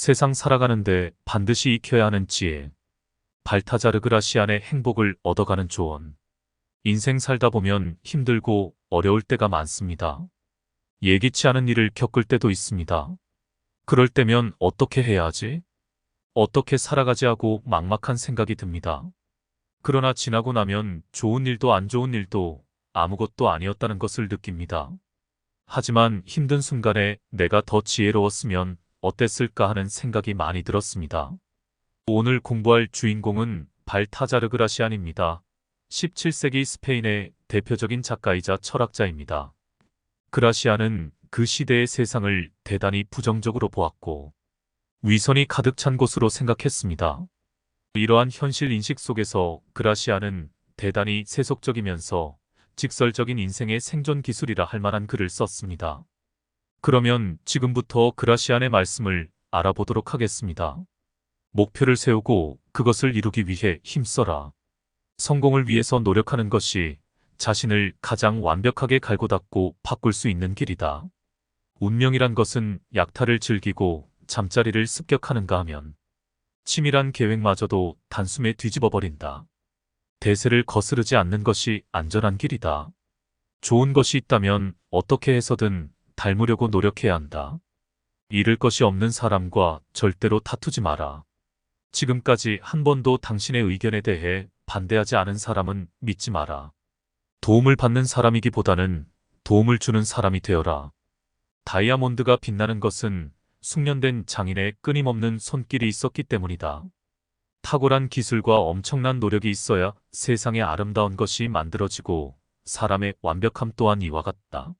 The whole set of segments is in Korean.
세상 살아가는데 반드시 익혀야 하는 지혜. 발타자르 그라시안의 행복을 얻어가는 조언. 인생 살다 보면 힘들고 어려울 때가 많습니다. 예기치 않은 일을 겪을 때도 있습니다. 그럴 때면 어떻게 해야 하지? 어떻게 살아가지 하고 막막한 생각이 듭니다. 그러나 지나고 나면 좋은 일도 안 좋은 일도 아무것도 아니었다는 것을 느낍니다. 하지만 힘든 순간에 내가 더 지혜로웠으면 어땠을까 하는 생각이 많이 들었습니다. 오늘 공부할 주인공은 발타자르 그라시안입니다. 17세기 스페인의 대표적인 작가이자 철학자입니다. 그라시안은 그 시대의 세상을 대단히 부정적으로 보았고 위선이 가득 찬 곳으로 생각했습니다. 이러한 현실 인식 속에서 그라시안은 대단히 세속적이면서 직설적인 인생의 생존 기술이라 할 만한 글을 썼습니다. 그러면 지금부터 그라시안의 말씀을 알아보도록 하겠습니다. 목표를 세우고 그것을 이루기 위해 힘써라. 성공을 위해서 노력하는 것이 자신을 가장 완벽하게 갈고 닦고 바꿀 수 있는 길이다. 운명이란 것은 약탈을 즐기고 잠자리를 습격하는가 하면 치밀한 계획마저도 단숨에 뒤집어 버린다. 대세를 거스르지 않는 것이 안전한 길이다. 좋은 것이 있다면 어떻게 해서든 닮으려고 노력해야 한다. 잃을 것이 없는 사람과 절대로 다투지 마라. 지금까지 한 번도 당신의 의견에 대해 반대하지 않은 사람은 믿지 마라. 도움을 받는 사람이기보다는 도움을 주는 사람이 되어라. 다이아몬드가 빛나는 것은 숙련된 장인의 끊임없는 손길이 있었기 때문이다. 탁월한 기술과 엄청난 노력이 있어야 세상에 아름다운 것이 만들어지고 사람의 완벽함 또한 이와 같다.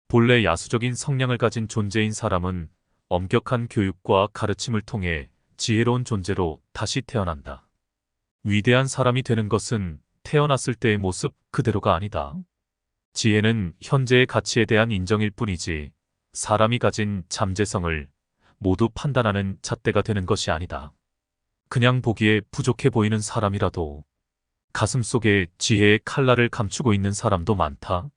본래 야수적인 성량을 가진 존재인 사람은 엄격한 교육과 가르침을 통해 지혜로운 존재로 다시 태어난다. 위대한 사람이 되는 것은 태어났을 때의 모습 그대로가 아니다. 지혜는 현재의 가치에 대한 인정일 뿐이지 사람이 가진 잠재성을 모두 판단하는 잣대가 되는 것이 아니다. 그냥 보기에 부족해 보이는 사람이라도 가슴 속에 지혜의 칼날을 감추고 있는 사람도 많다.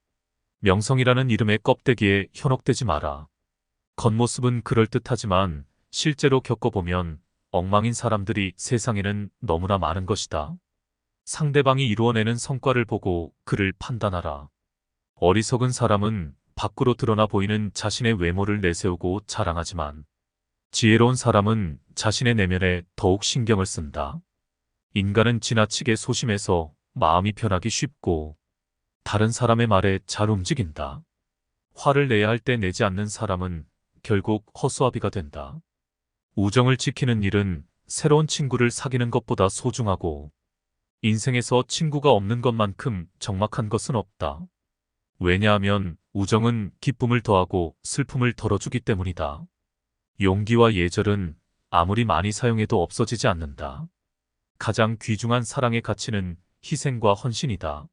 명성이라는 이름의 껍데기에 현혹되지 마라. 겉모습은 그럴듯하지만 실제로 겪어보면 엉망인 사람들이 세상에는 너무나 많은 것이다. 상대방이 이루어내는 성과를 보고 그를 판단하라. 어리석은 사람은 밖으로 드러나 보이는 자신의 외모를 내세우고 자랑하지만 지혜로운 사람은 자신의 내면에 더욱 신경을 쓴다. 인간은 지나치게 소심해서 마음이 변하기 쉽고 다른 사람의 말에 잘 움직인다. 화를 내야 할 때 내지 않는 사람은 결국 허수아비가 된다. 우정을 지키는 일은 새로운 친구를 사귀는 것보다 소중하고 인생에서 친구가 없는 것만큼 적막한 것은 없다. 왜냐하면 우정은 기쁨을 더하고 슬픔을 덜어주기 때문이다. 용기와 예절은 아무리 많이 사용해도 없어지지 않는다. 가장 귀중한 사랑의 가치는 희생과 헌신이다.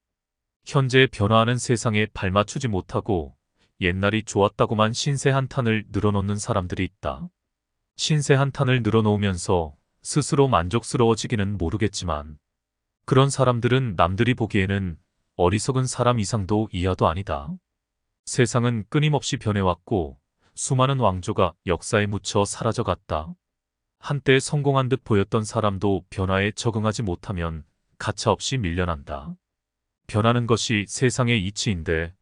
현재 변화하는 세상에 발맞추지 못하고 옛날이 좋았다고만 신세 한탄을 늘어놓는 사람들이 있다. 신세 한탄을 늘어놓으면서 스스로 만족스러워지기는 모르겠지만 그런 사람들은 남들이 보기에는 어리석은 사람 이상도 이하도 아니다. 세상은 끊임없이 변해왔고 수많은 왕조가 역사에 묻혀 사라져갔다. 한때 성공한 듯 보였던 사람도 변화에 적응하지 못하면 가차없이 밀려난다. 변하는 것이 세상의 이치인데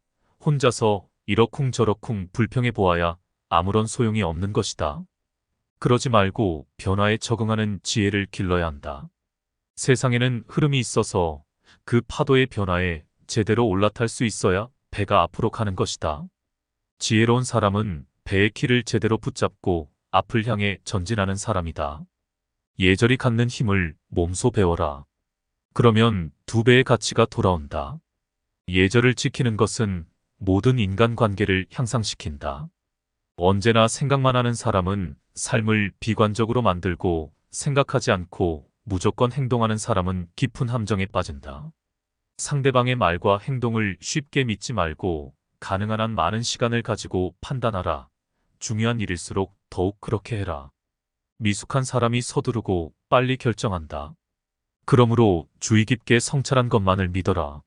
혼자서 이러쿵저러쿵 불평해 보아야 아무런 소용이 없는 것이다. 그러지 말고 변화에 적응하는 지혜를 길러야 한다. 세상에는 흐름이 있어서 그 파도의 변화에 제대로 올라탈 수 있어야 배가 앞으로 가는 것이다. 지혜로운 사람은 배의 키를 제대로 붙잡고 앞을 향해 전진하는 사람이다. 예절이 갖는 힘을 몸소 배워라. 그러면 2배의 가치가 돌아온다. 예절을 지키는 것은 모든 인간관계를 향상시킨다. 언제나 생각만 하는 사람은 삶을 비관적으로 만들고 생각하지 않고 무조건 행동하는 사람은 깊은 함정에 빠진다. 상대방의 말과 행동을 쉽게 믿지 말고 가능한 한 많은 시간을 가지고 판단하라. 중요한 일일수록 더욱 그렇게 해라. 미숙한 사람이 서두르고 빨리 결정한다. 그러므로 주의 깊게 성찰한 것만을 믿어라.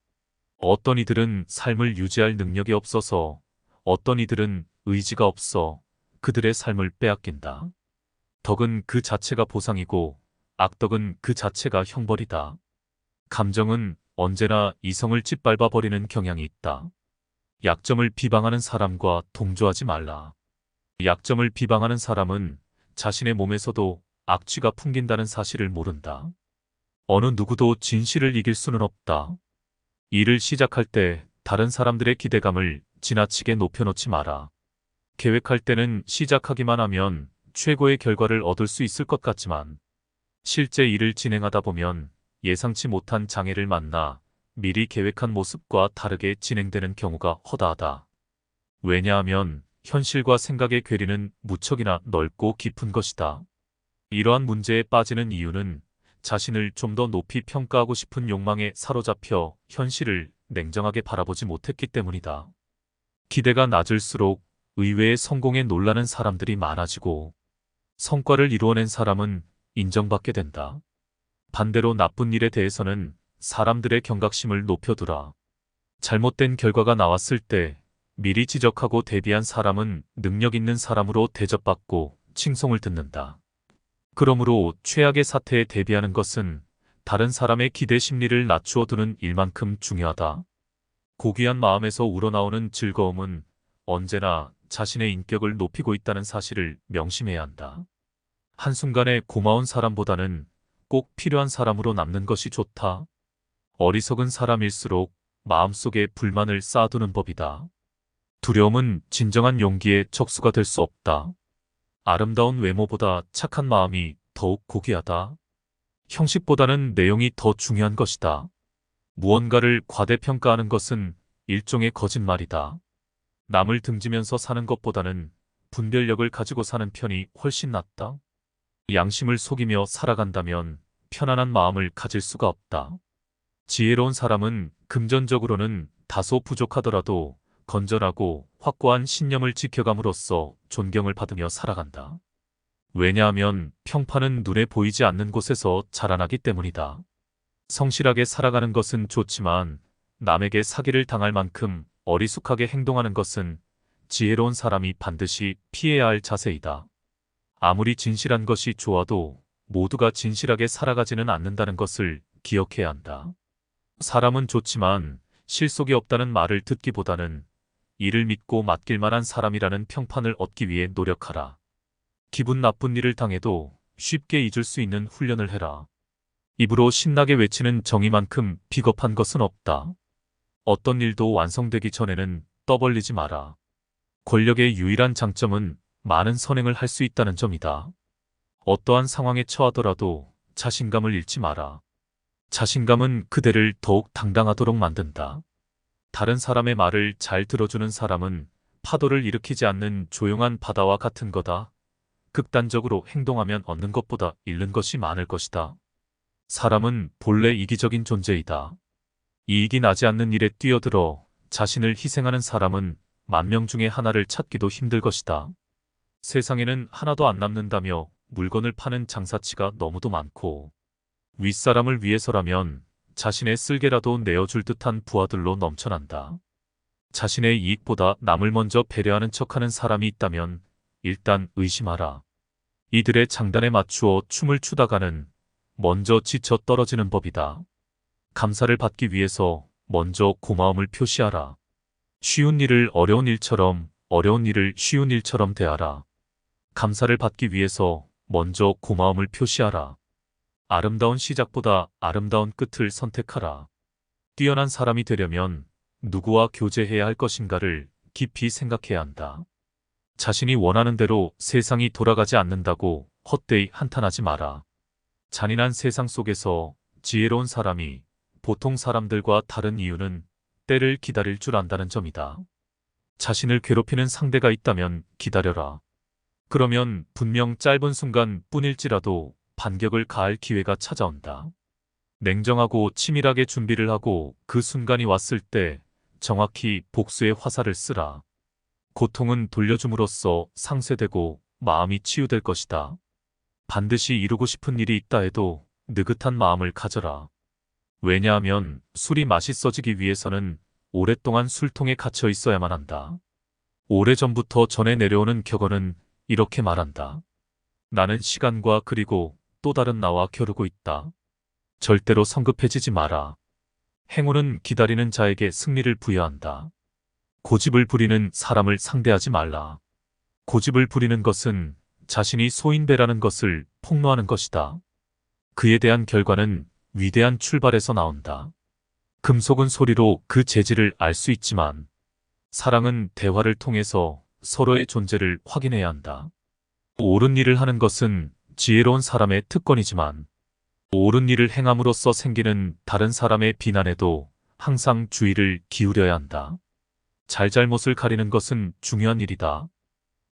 어떤 이들은 삶을 유지할 능력이 없어서 어떤 이들은 의지가 없어 그들의 삶을 빼앗긴다. 덕은 그 자체가 보상이고 악덕은 그 자체가 형벌이다. 감정은 언제나 이성을 짓밟아버리는 경향이 있다. 약점을 비방하는 사람과 동조하지 말라. 약점을 비방하는 사람은 자신의 몸에서도 악취가 풍긴다는 사실을 모른다. 어느 누구도 진실을 이길 수는 없다. 일을 시작할 때 다른 사람들의 기대감을 지나치게 높여놓지 마라. 계획할 때는 시작하기만 하면 최고의 결과를 얻을 수 있을 것 같지만 실제 일을 진행하다 보면 예상치 못한 장애를 만나 미리 계획한 모습과 다르게 진행되는 경우가 허다하다. 왜냐하면 현실과 생각의 괴리는 무척이나 넓고 깊은 것이다. 이러한 문제에 빠지는 이유는 자신을 좀 더 높이 평가하고 싶은 욕망에 사로잡혀 현실을 냉정하게 바라보지 못했기 때문이다. 기대가 낮을수록 의외의 성공에 놀라는 사람들이 많아지고 성과를 이루어낸 사람은 인정받게 된다. 반대로 나쁜 일에 대해서는 사람들의 경각심을 높여두라. 잘못된 결과가 나왔을 때 미리 지적하고 대비한 사람은 능력 있는 사람으로 대접받고 칭송을 듣는다. 그러므로 최악의 사태에 대비하는 것은 다른 사람의 기대 심리를 낮추어 두는 일만큼 중요하다. 고귀한 마음에서 우러나오는 즐거움은 언제나 자신의 인격을 높이고 있다는 사실을 명심해야 한다. 한순간에 고마운 사람보다는 꼭 필요한 사람으로 남는 것이 좋다. 어리석은 사람일수록 마음속에 불만을 쌓아두는 법이다. 두려움은 진정한 용기의 적수가 될 수 없다. 아름다운 외모보다 착한 마음이 더욱 고귀하다. 형식보다는 내용이 더 중요한 것이다. 무언가를 과대평가하는 것은 일종의 거짓말이다. 남을 등지면서 사는 것보다는 분별력을 가지고 사는 편이 훨씬 낫다. 양심을 속이며 살아간다면 편안한 마음을 가질 수가 없다. 지혜로운 사람은 금전적으로는 다소 부족하더라도 건전하고 확고한 신념을 지켜감으로써 존경을 받으며 살아간다. 왜냐하면 평판은 눈에 보이지 않는 곳에서 자라나기 때문이다. 성실하게 살아가는 것은 좋지만 남에게 사기를 당할 만큼 어리숙하게 행동하는 것은 지혜로운 사람이 반드시 피해야 할 자세이다. 아무리 진실한 것이 좋아도 모두가 진실하게 살아가지는 않는다는 것을 기억해야 한다. 사람은 좋지만 실속이 없다는 말을 듣기보다는 이를 믿고 맡길 만한 사람이라는 평판을 얻기 위해 노력하라. 기분 나쁜 일을 당해도 쉽게 잊을 수 있는 훈련을 해라. 입으로 신나게 외치는 정의만큼 비겁한 것은 없다. 어떤 일도 완성되기 전에는 떠벌리지 마라. 권력의 유일한 장점은 많은 선행을 할 수 있다는 점이다. 어떠한 상황에 처하더라도 자신감을 잃지 마라. 자신감은 그대를 더욱 당당하도록 만든다. 다른 사람의 말을 잘 들어주는 사람은 파도를 일으키지 않는 조용한 바다와 같은 거다. 극단적으로 행동하면 얻는 것보다 잃는 것이 많을 것이다. 사람은 본래 이기적인 존재이다. 이익이 나지 않는 일에 뛰어들어 자신을 희생하는 사람은 10,000명 중에 하나를 찾기도 힘들 것이다. 세상에는 하나도 안 남는다며 물건을 파는 장사치가 너무도 많고 윗사람을 위해서라면 자신의 쓸개라도 내어줄 듯한 부하들로 넘쳐난다. 자신의 이익보다 남을 먼저 배려하는 척하는 사람이 있다면 일단 의심하라. 이들의 장단에 맞추어 춤을 추다가는 먼저 지쳐 떨어지는 법이다. 감사를 받기 위해서 먼저 고마움을 표시하라. 쉬운 일을 어려운 일처럼, 어려운 일을 쉬운 일처럼 대하라. 감사를 받기 위해서 먼저 고마움을 표시하라. 아름다운 시작보다 아름다운 끝을 선택하라. 뛰어난 사람이 되려면 누구와 교제해야 할 것인가를 깊이 생각해야 한다. 자신이 원하는 대로 세상이 돌아가지 않는다고 헛되이 한탄하지 마라. 잔인한 세상 속에서 지혜로운 사람이 보통 사람들과 다른 이유는 때를 기다릴 줄 안다는 점이다. 자신을 괴롭히는 상대가 있다면 기다려라. 그러면 분명 짧은 순간 뿐일지라도 반격을 가할 기회가 찾아온다. 냉정하고 치밀하게 준비를 하고 그 순간이 왔을 때 정확히 복수의 화살을 쓰라. 고통은 돌려줌으로써 상쇄되고 마음이 치유될 것이다. 반드시 이루고 싶은 일이 있다 해도 느긋한 마음을 가져라. 왜냐하면 술이 맛있어지기 위해서는 오랫동안 술통에 갇혀 있어야만 한다. 오래전부터 전해 내려오는 격언은 이렇게 말한다. 나는 시간과 그리고 또 다른 나와 겨루고 있다. 절대로 성급해지지 마라. 행운은 기다리는 자에게 승리를 부여한다. 고집을 부리는 사람을 상대하지 말라. 고집을 부리는 것은 자신이 소인배라는 것을 폭로하는 것이다. 그에 대한 결과는 위대한 출발에서 나온다. 금속은 소리로 그 재질을 알 수 있지만 사랑은 대화를 통해서 서로의 존재를 확인해야 한다. 옳은 일을 하는 것은 지혜로운 사람의 특권이지만 옳은 일을 행함으로써 생기는 다른 사람의 비난에도 항상 주의를 기울여야 한다. 잘잘못을 가리는 것은 중요한 일이다.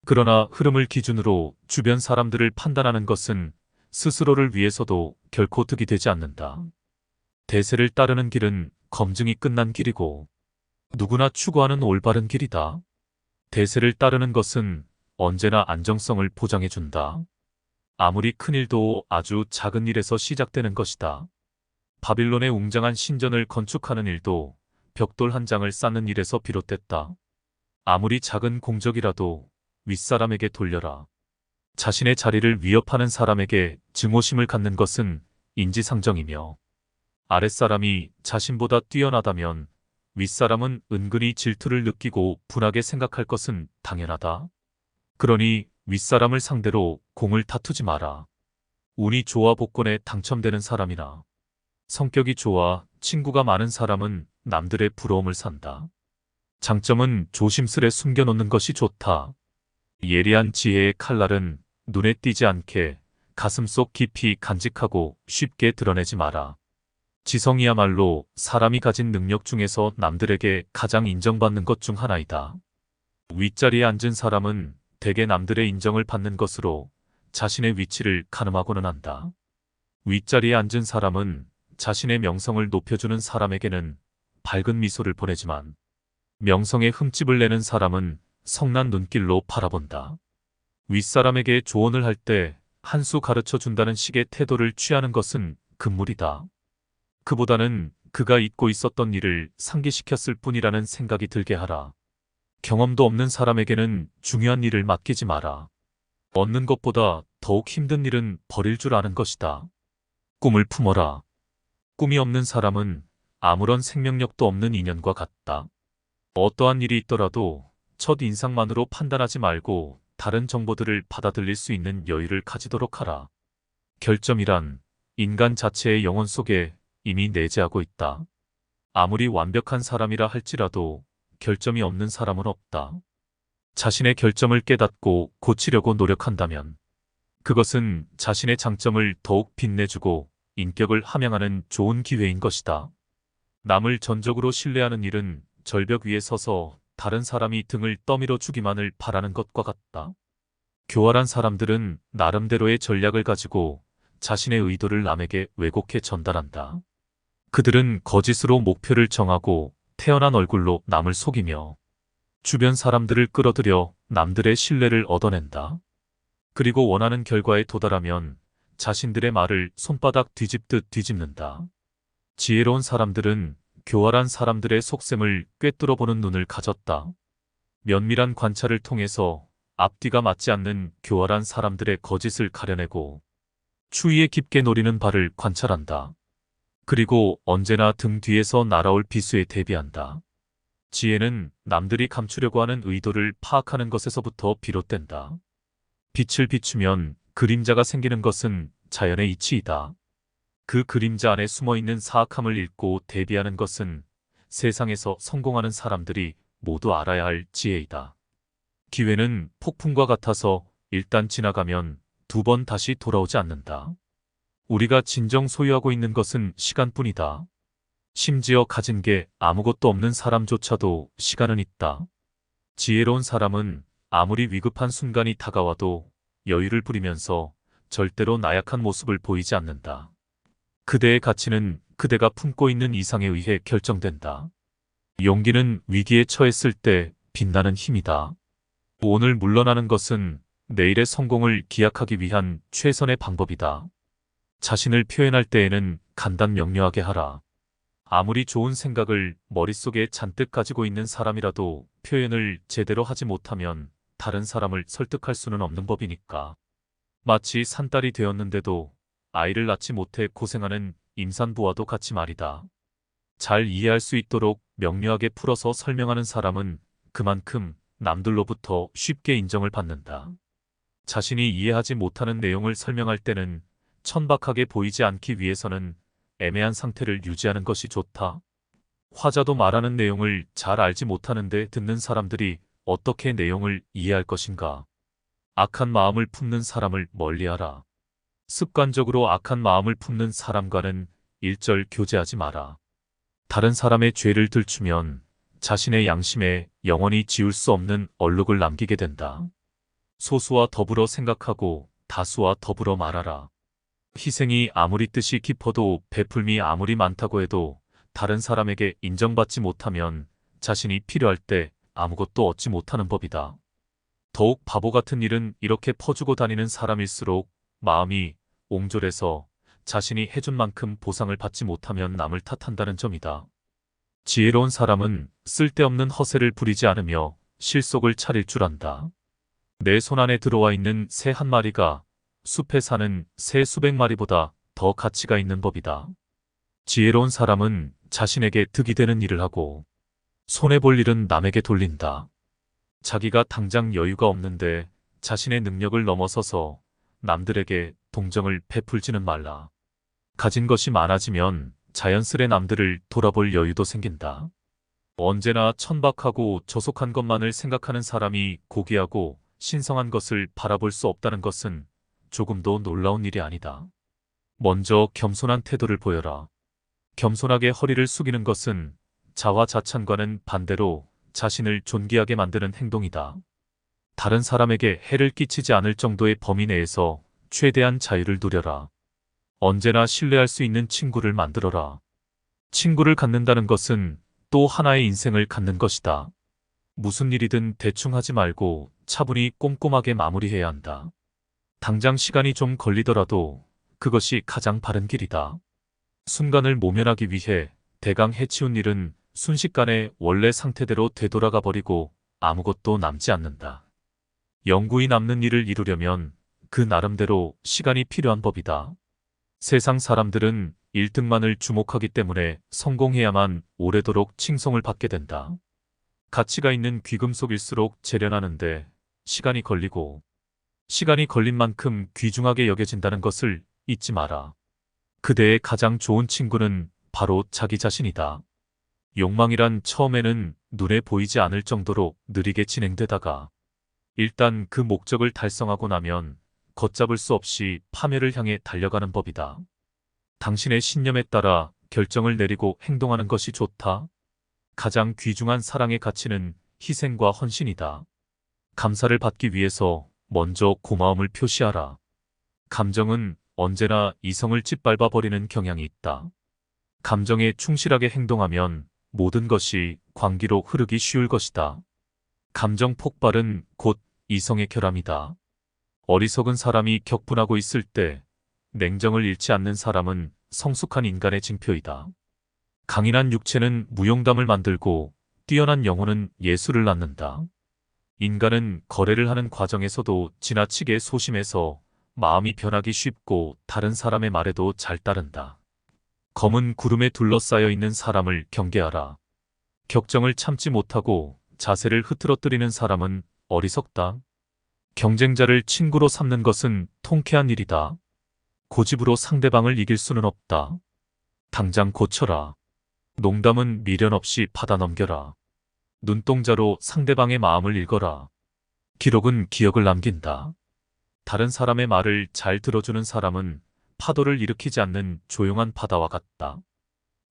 그러나 흐름을 기준으로 주변 사람들을 판단하는 것은 스스로를 위해서도 결코 득이 되지 않는다. 대세를 따르는 길은 검증이 끝난 길이고 누구나 추구하는 올바른 길이다. 대세를 따르는 것은 언제나 안정성을 보장해준다. 아무리 큰 일도 아주 작은 일에서 시작되는 것이다. 바빌론의 웅장한 신전을 건축하는 일도 벽돌 한 장을 쌓는 일에서 비롯됐다. 아무리 작은 공적이라도 윗사람에게 돌려라. 자신의 자리를 위협하는 사람에게 증오심을 갖는 것은 인지상정이며 아랫사람이 자신보다 뛰어나다면 윗사람은 은근히 질투를 느끼고 분하게 생각할 것은 당연하다. 그러니 윗사람을 상대로 공을 다투지 마라. 운이 좋아 복권에 당첨되는 사람이나 성격이 좋아 친구가 많은 사람은 남들의 부러움을 산다. 장점은 조심스레 숨겨놓는 것이 좋다. 예리한 지혜의 칼날은 눈에 띄지 않게 가슴속 깊이 간직하고 쉽게 드러내지 마라. 지성이야말로 사람이 가진 능력 중에서 남들에게 가장 인정받는 것 중 하나이다. 윗자리에 앉은 사람은 대개 남들의 인정을 받는 것으로 자신의 위치를 가늠하고는 한다. 윗자리에 앉은 사람은 자신의 명성을 높여주는 사람에게는 밝은 미소를 보내지만 명성에 흠집을 내는 사람은 성난 눈길로 바라본다. 윗사람에게 조언을 할 때 한 수 가르쳐 준다는 식의 태도를 취하는 것은 금물이다. 그보다는 그가 잊고 있었던 일을 상기시켰을 뿐이라는 생각이 들게 하라. 경험도 없는 사람에게는 중요한 일을 맡기지 마라. 얻는 것보다 더욱 힘든 일은 버릴 줄 아는 것이다. 꿈을 품어라. 꿈이 없는 사람은 아무런 생명력도 없는 인연과 같다. 어떠한 일이 있더라도 첫 인상만으로 판단하지 말고 다른 정보들을 받아들일 수 있는 여유를 가지도록 하라. 결점이란 인간 자체의 영혼 속에 이미 내재하고 있다. 아무리 완벽한 사람이라 할지라도 결점이 없는 사람은 없다. 자신의 결점을 깨닫고 고치려고 노력한다면 그것은 자신의 장점을 더욱 빛내주고 인격을 함양하는 좋은 기회인 것이다. 남을 전적으로 신뢰하는 일은 절벽 위에 서서 다른 사람이 등을 떠밀어 주기만을 바라는 것과 같다. 교활한 사람들은 나름대로의 전략을 가지고 자신의 의도를 남에게 왜곡해 전달한다. 그들은 거짓으로 목표를 정하고 태어난 얼굴로 남을 속이며 주변 사람들을 끌어들여 남들의 신뢰를 얻어낸다. 그리고 원하는 결과에 도달하면 자신들의 말을 손바닥 뒤집듯 뒤집는다. 지혜로운 사람들은 교활한 사람들의 속셈을 꿰뚫어 보는 눈을 가졌다. 면밀한 관찰을 통해서 앞뒤가 맞지 않는 교활한 사람들의 거짓을 가려내고 추위에 깊게 노리는 발을 관찰한다. 그리고 언제나 등 뒤에서 날아올 비수에 대비한다. 지혜는 남들이 감추려고 하는 의도를 파악하는 것에서부터 비롯된다. 빛을 비추면 그림자가 생기는 것은 자연의 이치이다. 그 그림자 안에 숨어있는 사악함을 읽고 대비하는 것은 세상에서 성공하는 사람들이 모두 알아야 할 지혜이다. 기회는 폭풍과 같아서 일단 지나가면 두 번 다시 돌아오지 않는다. 우리가 진정 소유하고 있는 것은 시간뿐이다. 심지어 가진 게 아무것도 없는 사람조차도 시간은 있다. 지혜로운 사람은 아무리 위급한 순간이 다가와도 여유를 부리면서 절대로 나약한 모습을 보이지 않는다. 그대의 가치는 그대가 품고 있는 이상에 의해 결정된다. 용기는 위기에 처했을 때 빛나는 힘이다. 오늘 물러나는 것은 내일의 성공을 기약하기 위한 최선의 방법이다. 자신을 표현할 때에는 간단 명료하게 하라. 아무리 좋은 생각을 머릿속에 잔뜩 가지고 있는 사람이라도 표현을 제대로 하지 못하면 다른 사람을 설득할 수는 없는 법이니까. 마치 산딸이 되었는데도 아이를 낳지 못해 고생하는 임산부와도 같이 말이다. 잘 이해할 수 있도록 명료하게 풀어서 설명하는 사람은 그만큼 남들로부터 쉽게 인정을 받는다. 자신이 이해하지 못하는 내용을 설명할 때는 천박하게 보이지 않기 위해서는 애매한 상태를 유지하는 것이 좋다. 화자도 말하는 내용을 잘 알지 못하는데 듣는 사람들이 어떻게 내용을 이해할 것인가. 악한 마음을 품는 사람을 멀리하라. 습관적으로 악한 마음을 품는 사람과는 일절 교제하지 마라. 다른 사람의 죄를 들추면 자신의 양심에 영원히 지울 수 없는 얼룩을 남기게 된다. 소수와 더불어 생각하고 다수와 더불어 말하라. 희생이 아무리 뜻이 깊어도 베풀미 아무리 많다고 해도 다른 사람에게 인정받지 못하면 자신이 필요할 때 아무것도 얻지 못하는 법이다. 더욱 바보 같은 일은 이렇게 퍼주고 다니는 사람일수록 마음이 옹졸해서 자신이 해준 만큼 보상을 받지 못하면 남을 탓한다는 점이다. 지혜로운 사람은 쓸데없는 허세를 부리지 않으며 실속을 차릴 줄 안다. 내 손안에 들어와 있는 새 한 마리가 숲에 사는 새 수백 마리보다 더 가치가 있는 법이다. 지혜로운 사람은 자신에게 득이 되는 일을 하고 손해볼 일은 남에게 돌린다. 자기가 당장 여유가 없는데 자신의 능력을 넘어서서 남들에게 동정을 베풀지는 말라. 가진 것이 많아지면 자연스레 남들을 돌아볼 여유도 생긴다. 언제나 천박하고 저속한 것만을 생각하는 사람이 고귀하고 신성한 것을 바라볼 수 없다는 것은 조금도 놀라운 일이 아니다. 먼저 겸손한 태도를 보여라. 겸손하게 허리를 숙이는 것은 자화자찬과는 반대로 자신을 존귀하게 만드는 행동이다. 다른 사람에게 해를 끼치지 않을 정도의 범위 내에서 최대한 자유를 누려라. 언제나 신뢰할 수 있는 친구를 만들어라. 친구를 갖는다는 것은 또 하나의 인생을 갖는 것이다. 무슨 일이든 대충 하지 말고 차분히 꼼꼼하게 마무리해야 한다. 당장 시간이 좀 걸리더라도 그것이 가장 바른 길이다. 순간을 모면하기 위해 대강 해치운 일은 순식간에 원래 상태대로 되돌아가 버리고 아무것도 남지 않는다. 영구히 남는 일을 이루려면 그 나름대로 시간이 필요한 법이다. 세상 사람들은 1등만을 주목하기 때문에 성공해야만 오래도록 칭송을 받게 된다. 가치가 있는 귀금속일수록 재련하는데 시간이 걸리고 시간이 걸린 만큼 귀중하게 여겨진다는 것을 잊지 마라. 그대의 가장 좋은 친구는 바로 자기 자신이다. 욕망이란 처음에는 눈에 보이지 않을 정도로 느리게 진행되다가 일단 그 목적을 달성하고 나면 걷잡을 수 없이 파멸을 향해 달려가는 법이다. 당신의 신념에 따라 결정을 내리고 행동하는 것이 좋다. 가장 귀중한 사랑의 가치는 희생과 헌신이다. 감사를 받기 위해서 먼저 고마움을 표시하라. 감정은 언제나 이성을 짓밟아 버리는 경향이 있다. 감정에 충실하게 행동하면 모든 것이 광기로 흐르기 쉬울 것이다. 감정 폭발은 곧 이성의 결함이다. 어리석은 사람이 격분하고 있을 때 냉정을 잃지 않는 사람은 성숙한 인간의 징표이다. 강인한 육체는 무용담을 만들고 뛰어난 영혼은 예술을 낳는다. 인간은 거래를 하는 과정에서도 지나치게 소심해서 마음이 변하기 쉽고 다른 사람의 말에도 잘 따른다. 검은 구름에 둘러싸여 있는 사람을 경계하라. 격정을 참지 못하고 자세를 흐트러뜨리는 사람은 어리석다. 경쟁자를 친구로 삼는 것은 통쾌한 일이다. 고집으로 상대방을 이길 수는 없다. 당장 고쳐라. 농담은 미련 없이 받아 넘겨라. 눈동자로 상대방의 마음을 읽어라. 기록은 기억을 남긴다. 다른 사람의 말을 잘 들어주는 사람은 파도를 일으키지 않는 조용한 바다와 같다.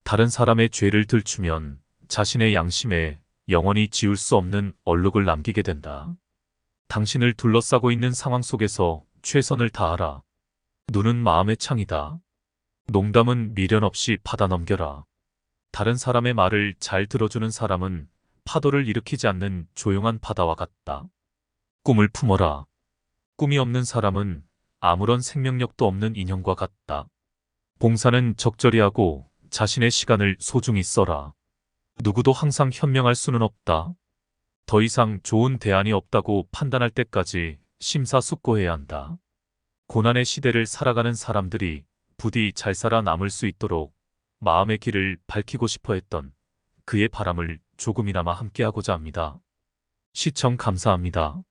다른 사람의 죄를 들추면 자신의 양심에 영원히 지울 수 없는 얼룩을 남기게 된다. 당신을 둘러싸고 있는 상황 속에서 최선을 다하라. 눈은 마음의 창이다. 농담은 미련 없이 받아 넘겨라. 다른 사람의 말을 잘 들어주는 사람은 파도를 일으키지 않는 조용한 바다와 같다. 꿈을 품어라. 꿈이 없는 사람은 아무런 생명력도 없는 인형과 같다. 봉사는 적절히 하고 자신의 시간을 소중히 써라. 누구도 항상 현명할 수는 없다. 더 이상 좋은 대안이 없다고 판단할 때까지 심사숙고해야 한다. 고난의 시대를 살아가는 사람들이 부디 잘 살아남을 수 있도록 마음의 길을 밝히고 싶어 했던 그의 바람을 조금이나마 함께하고자 합니다. 시청 감사합니다.